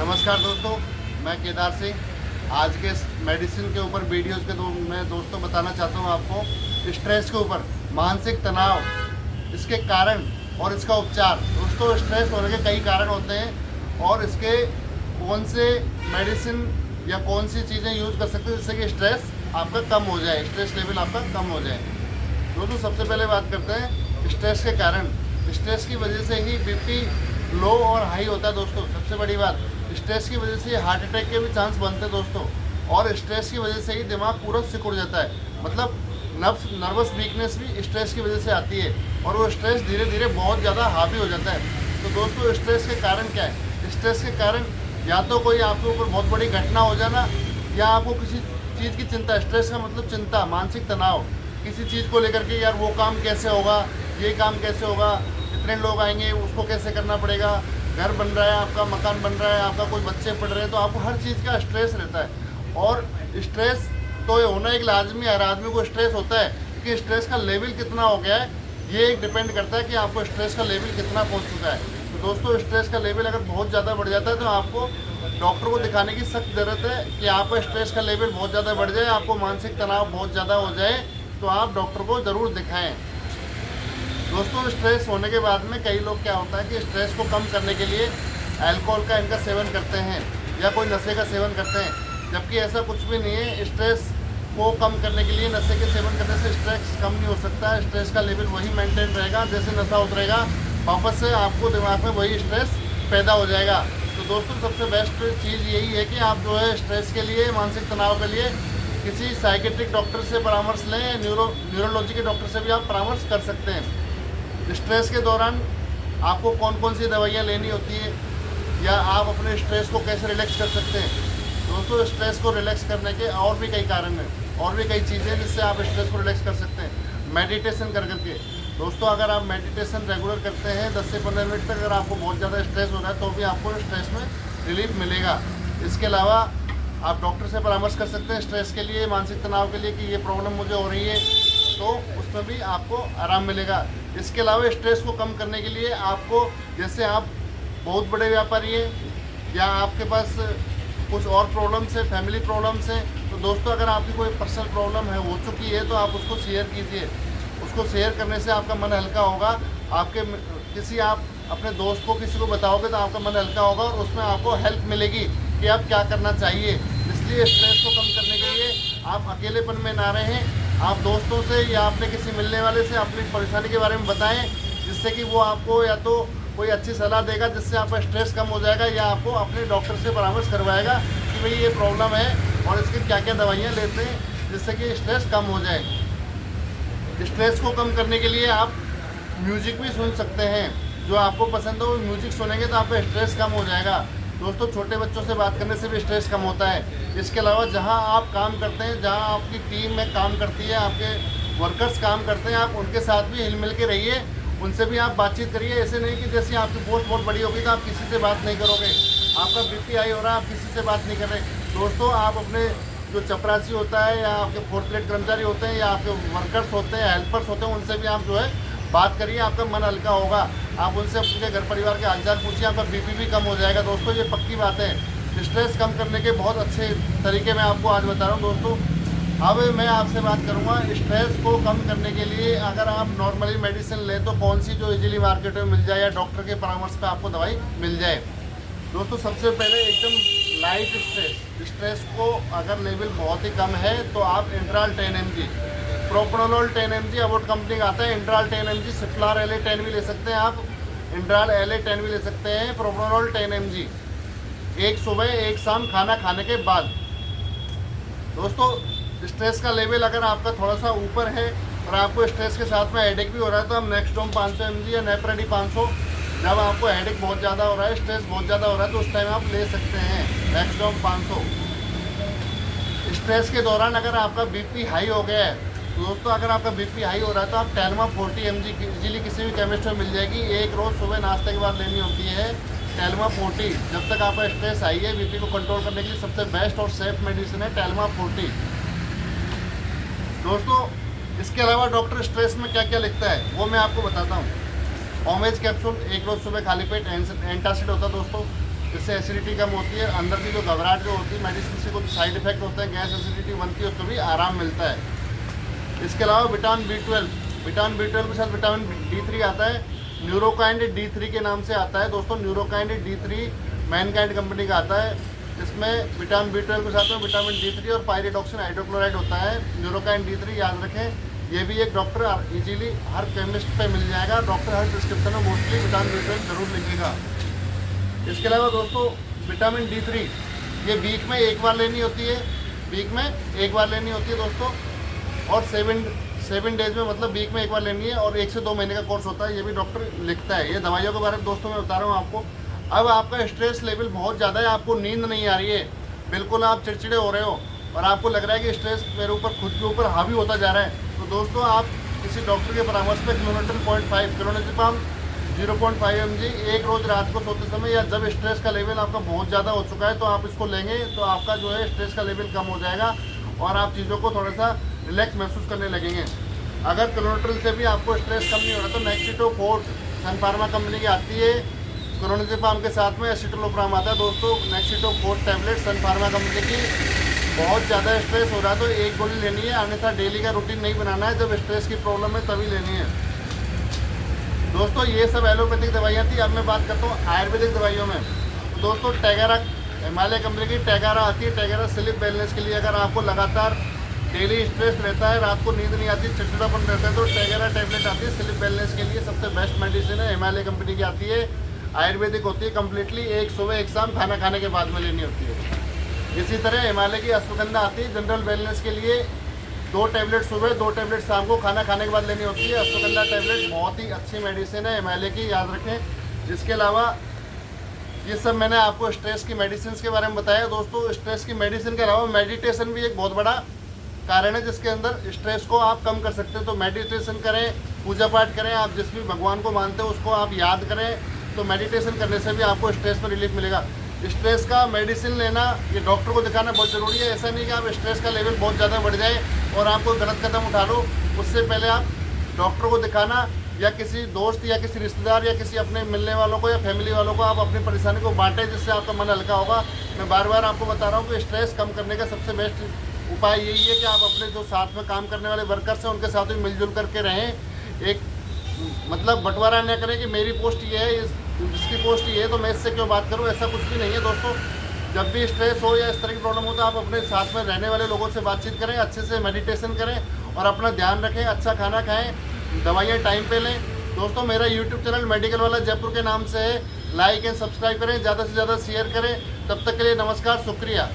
नमस्कार दोस्तों, मैं केदार सिंह। आज के इस मेडिसिन के ऊपर वीडियोज़ के मैं दोस्तों बताना चाहता हूँ आपको स्ट्रेस के ऊपर, मानसिक तनाव, इसके कारण और इसका उपचार। दोस्तों, स्ट्रेस होने के कई कारण होते हैं और इसके कौन से मेडिसिन या कौन सी चीज़ें यूज़ कर सकते हैं जिससे कि स्ट्रेस आपका कम हो जाए, स्ट्रेस लेवल आपका कम हो जाए। दोस्तों, सबसे पहले बात करते हैं स्ट्रेस के कारण। स्ट्रेस की वजह से ही बीपी लो और हाई होता है दोस्तों। सबसे बड़ी बात, स्ट्रेस की वजह से हार्ट अटैक के भी चांस बनते हैं दोस्तों। और स्ट्रेस की वजह से ही दिमाग पूरा सिकुड़ जाता है, मतलब नर्वस वीकनेस भी स्ट्रेस की वजह से आती है और वो स्ट्रेस धीरे धीरे बहुत ज़्यादा हावी हो जाता है। तो दोस्तों, स्ट्रेस के कारण क्या है? स्ट्रेस के कारण या तो कोई आपके ऊपर बहुत बड़ी घटना हो जाना, या आपको किसी चीज़ की चिंता। स्ट्रेस का मतलब चिंता, मानसिक तनाव, किसी चीज़ को लेकर के, यार वो काम कैसे होगा, ये काम कैसे होगा, इतने लोग आएंगे, उसको कैसे करना पड़ेगा, घर बन रहा है आपका, मकान बन रहा है आपका, कोई बच्चे पढ़ रहे हैं, तो आपको हर चीज़ का स्ट्रेस रहता है। और स्ट्रेस तो ये होना एक लाजमी, हर आदमी को स्ट्रेस होता है कि स्ट्रेस का लेवल कितना हो गया है, ये एक डिपेंड करता है कि आपको स्ट्रेस का लेवल कितना पहुंच चुका है। तो दोस्तों, स्ट्रेस का लेवल अगर बहुत ज़्यादा बढ़ जाता है तो आपको डॉक्टर को दिखाने की सख्त ज़रूरत है कि आपका स्ट्रेस का लेवल बहुत ज़्यादा बढ़ जाए, आपको मानसिक तनाव बहुत ज़्यादा हो जाए, तो आप डॉक्टर को ज़रूर दिखाएँ। दोस्तों, स्ट्रेस होने के बाद में कई लोग क्या होता है कि स्ट्रेस को कम करने के लिए अल्कोहल का इनका सेवन करते हैं या कोई नशे का सेवन करते हैं, जबकि ऐसा कुछ भी नहीं है। स्ट्रेस को कम करने के लिए नशे के सेवन करने से स्ट्रेस कम नहीं हो सकता है। स्ट्रेस का लेवल वही मेंटेन रहेगा, जैसे नशा उतरेगा वापस से आपको दिमाग में वही स्ट्रेस पैदा हो जाएगा। तो दोस्तों, सबसे बेस्ट चीज़ यही है कि आप जो है स्ट्रेस के लिए, मानसिक तनाव के लिए किसी साइकेट्रिक डॉक्टर से परामर्श लें, या न्यूरोलॉजी के डॉक्टर से भी आप परामर्श कर सकते हैं। स्ट्रेस के दौरान आपको कौन कौन सी दवाइयाँ लेनी होती है, या आप अपने स्ट्रेस को कैसे रिलैक्स कर सकते हैं। दोस्तों, स्ट्रेस को रिलैक्स करने के और भी कई कारण हैं, और भी कई चीज़ें जिससे आप स्ट्रेस को रिलैक्स कर सकते हैं। मेडिटेशन कर करके। दोस्तों, अगर आप मेडिटेशन रेगुलर करते हैं 10 से 15 मिनट तक, अगर आपको बहुत ज़्यादा स्ट्रेस हो रहा है तो भी आपको स्ट्रेस में रिलीफ मिलेगा। इसके अलावा आप डॉक्टर से परामर्श कर सकते हैं स्ट्रेस के लिए, मानसिक तनाव के लिए, कि ये प्रॉब्लम मुझे हो रही है, तो उसमें भी आपको आराम मिलेगा। इसके अलावा स्ट्रेस को कम करने के लिए आपको, जैसे आप बहुत बड़े व्यापारी हैं या आपके पास कुछ और प्रॉब्लम्स हैं, फैमिली प्रॉब्लम्स हैं, तो दोस्तों, अगर आपकी कोई पर्सनल प्रॉब्लम है, हो चुकी है, तो आप उसको शेयर कीजिए। उसको शेयर करने से आपका मन हल्का होगा। आप अपने दोस्त को, किसी को बताओगे तो आपका मन हल्का होगा और उसमें आपको हेल्प मिलेगी कि आप क्या करना चाहिए। इसलिए स्ट्रेस को कम करने के लिए आप अकेलेपन में ना रहें, आप दोस्तों से या अपने किसी मिलने वाले से अपनी परेशानी के बारे में बताएं, जिससे कि वो आपको या तो कोई अच्छी सलाह देगा जिससे आपका स्ट्रेस कम हो जाएगा, या आपको अपने डॉक्टर से परामर्श करवाएगा कि भाई ये प्रॉब्लम है और इसकी क्या क्या दवाइयाँ लेते हैं जिससे कि स्ट्रेस कम हो जाए। स्ट्रेस को कम करने के लिए आप म्यूजिक भी सुन सकते हैं, जो आपको पसंद हो वो म्यूजिक सुनेंगे तो आपका स्ट्रेस कम हो जाएगा। दोस्तों, छोटे बच्चों से बात करने से भी स्ट्रेस कम होता है। इसके अलावा जहां आप काम करते हैं, जहां आपकी टीम में काम करती है, आपके वर्कर्स काम करते हैं, आप उनके साथ भी हिल मिल के रहिए, उनसे भी आप बातचीत करिए। ऐसे नहीं कि जैसे आपकी पोस्ट बहुत बड़ी होगी तो आप किसी से बात नहीं करोगे, आपका बीपी हाई हो रहा है, आप किसी से बात नहीं कर रहे। दोस्तों, आप अपने जो चपरासी होता है, या आपके फोर्थ ग्रेड कर्मचारी होते हैं, या आपके वर्कर्स होते हैं, हेल्पर्स होते हैं, उनसे भी आप जो है बात करिए, आपका मन हल्का होगा। आप उनसे अपने घर परिवार के हालचाल पूछिए, आपका बीपी भी कम हो जाएगा। दोस्तों, ये पक्की बात है। स्ट्रेस कम करने के बहुत अच्छे तरीके मैं आपको आज बता रहा हूँ। दोस्तों, अब मैं आपसे बात करूँगा स्ट्रेस को कम करने के लिए अगर आप नॉर्मली मेडिसिन लें तो कौन सी जो इजीली मार्केट में मिल जाए या डॉक्टर के परामर्श पे आपको दवाई मिल जाए। दोस्तों, सबसे पहले एकदम लाइट स्ट्रेस को अगर लेवल बहुत ही कम है तो आप इंट्राल 10 mg, प्रोप्रानोल 10 mg, अबोट कंपनी का आता है। इंट्राल 10 mg, सिप्लार LA10 भी ले सकते हैं आप, इंट्राल LA10 भी ले सकते हैं। प्रोप्रानोल 10 mg, एक सुबह एक शाम खाना खाने के बाद। दोस्तों, स्ट्रेस का लेवल अगर आपका थोड़ा सा ऊपर है और आपको स्ट्रेस के साथ में हेडेक भी हो रहा है तो आप नेक्स्टोम 500 mg या नेपरेडी 500, जब आपको हेडेक बहुत ज़्यादा हो रहा है, स्ट्रेस बहुत ज़्यादा हो रहा है, तो उस टाइम आप ले सकते हैं नेक्स्टोम 500। स्ट्रेस के दौरान अगर आपका बीपी हाई हो गया है, तो दोस्तों, अगर आपका बीपी हाई हो रहा है तो आप टेल्मा 40 mg इजीली किसी भी केमिस्ट में मिल जाएगी। एक रोज़ सुबह नाश्ते के बाद लेनी होती है टेल्मा 40। जब तक आपका स्ट्रेस हाई है, बीपी को कंट्रोल करने के लिए सबसे बेस्ट और सेफ मेडिसिन है टेल्मा 40। दोस्तों, इसके अलावा डॉक्टर स्ट्रेस में क्या क्या लिखता है वो मैं आपको बताता हूँ। ओमेज कैप्सूल एक रोज़ सुबह खाली पेट, एंटासिड होता है दोस्तों। जिससे एसिडिटी कम होती है, अंदर की जो घबराहट जो होती है, मेडिसिन से कुछ साइड इफेक्ट होता है, गैस एसिडिटी बनती है, उसको भी आराम मिलता है। इसके अलावा विटामिन B12 के साथ विटामिन D3 आता है, न्यूरोकाइंड D3 के नाम से आता है दोस्तों। न्यूरोकाइंड D3 मैनकाइंड कंपनी का आता है। इसमें विटामिन B12 के साथ में विटामिन D3 और पायरिडॉक्सिन हाइड्रोक्लोराइड होता है। न्यूरोकाइंड D3 याद रखें, ये भी एक डॉक्टर इजीली हर केमिस्ट पे मिल जाएगा। डॉक्टर हर प्रिस्क्रिप्शन में मोस्टली विटामिन B12 जरूर लिखेगा। इसके अलावा दोस्तों विटामिन D3 ये वीक में एक बार लेनी होती है, दोस्तों, और 7 डेज में, मतलब वीक में एक बार लेनी है, और 1 से 2 महीने का कोर्स होता है। ये भी डॉक्टर लिखता है। ये दवाइयों के बारे में दोस्तों मैं बता रहा हूँ आपको। अब आपका स्ट्रेस लेवल बहुत ज़्यादा है, आपको नींद नहीं आ रही है, बिल्कुल आप चिड़चिड़े हो रहे हो और आपको लग रहा है कि स्ट्रेस मेरे ऊपर खुद के ऊपर हावी होता जा रहा है, तो दोस्तों आप किसी डॉक्टर के परामर्श पे क्लोनोजिपाम 0.5 mg एक रोज़ रात को सोते समय, या जब स्ट्रेस का लेवल आपका बहुत ज़्यादा हो चुका है तो आप इसको लेंगे तो आपका जो है स्ट्रेस का लेवल कम हो जाएगा और आप चीज़ों को थोड़ा सा रिलैक्स महसूस करने लगेंगे। अगर क्लोनोट्रिल से भी आपको स्ट्रेस कम नहीं हो रहा तो नेक्सिटोफोर्ट सन फार्मा कंपनी की आती है। क्लोनोजिपाम के साथ में एसिटोलोप्राम आता है दोस्तों। नेक्सिटोफोर्ट टैबलेट सन फार्मा कंपनी की। बहुत ज़्यादा स्ट्रेस हो रहा है तो एक गोली लेनी है, अन्यथा डेली का रूटीन नहीं बनाना है। जब स्ट्रेस की प्रॉब्लम है तभी लेनी है दोस्तों। ये सब एलोपैथिक दवाइयाँ थी। अब मैं बात करता हूँ आयुर्वेदिक दवाइयों में। तो दोस्तों टेगारा, हिमालय कंपनी की टेगारा आती है। टेगारा स्लीप वेलनेस के लिए, अगर आपको लगातार डेली स्ट्रेस रहता है, रात को नींद नहीं आती, चिड़चिड़ापन रहता है, तो टेगारा टैबलेट आती है स्लीप वेलनेस के लिए। सबसे बेस्ट मेडिसिन है, हिमालय कंपनी की आती है, आयुर्वेदिक होती है कम्प्लीटली। एक सुबह एक शाम खाना खाने के बाद में लेनी होती है। इसी तरह हिमालय की अश्वगंधा आती है जनरल वेलनेस के लिए। 2 टैबलेट सुबह, 2 टैबलेट शाम को खाना खाने के बाद लेनी होती है। अश्वगंधा टैबलेट बहुत ही अच्छी मेडिसिन है हिमालय की, याद रखें। इसके अलावा ये सब मैंने आपको स्ट्रेस की मेडिसिन के बारे में बताया दोस्तों। स्ट्रेस की मेडिसिन के अलावा मेडिटेशन भी एक बहुत बड़ा कारण है जिसके अंदर स्ट्रेस को आप कम कर सकते हैं। तो मेडिटेशन करें, पूजा पाठ करें, आप जिस भी भगवान को मानते हो उसको आप याद करें, तो मेडिटेशन करने से भी आपको स्ट्रेस में रिलीफ मिलेगा। स्ट्रेस का मेडिसिन लेना, ये डॉक्टर को दिखाना बहुत ज़रूरी है। ऐसा नहीं कि आप स्ट्रेस का लेवल बहुत ज़्यादा बढ़ जाए और आप कोई गलत कदम उठा लो। उससे पहले आप डॉक्टर को दिखाना, या किसी दोस्त या किसी रिश्तेदार या किसी अपने मिलने वालों को या फैमिली वालों को आप अपनी परेशानी को बांटें, जिससे आपका मन हल्का होगा। मैं बार बार आपको बता रहा हूँ कि स्ट्रेस कम करने का सबसे बेस्ट उपाय यही है कि आप अपने जो साथ में काम करने वाले वर्कर्स हैं उनके साथ भी मिलजुल करके रहें। एक मतलब बंटवारा न करें कि मेरी पोस्ट ये है, इसकी पोस्ट ये है तो मैं इससे क्यों बात करूं, ऐसा कुछ भी नहीं है दोस्तों। जब भी स्ट्रेस हो या इस तरह की प्रॉब्लम हो तो आप अपने साथ में रहने वाले लोगों से बातचीत करें, अच्छे से मेडिटेशन करें और अपना ध्यान रखें, अच्छा खाना खाएं, दवाइयाँ टाइम पे लें। दोस्तों मेरा यूट्यूब चैनल मेडिकल वाला जयपुर के नाम से है, लाइक एंड सब्सक्राइब करें, ज़्यादा से ज़्यादा शेयर करें। तब तक के लिए नमस्कार, शुक्रिया।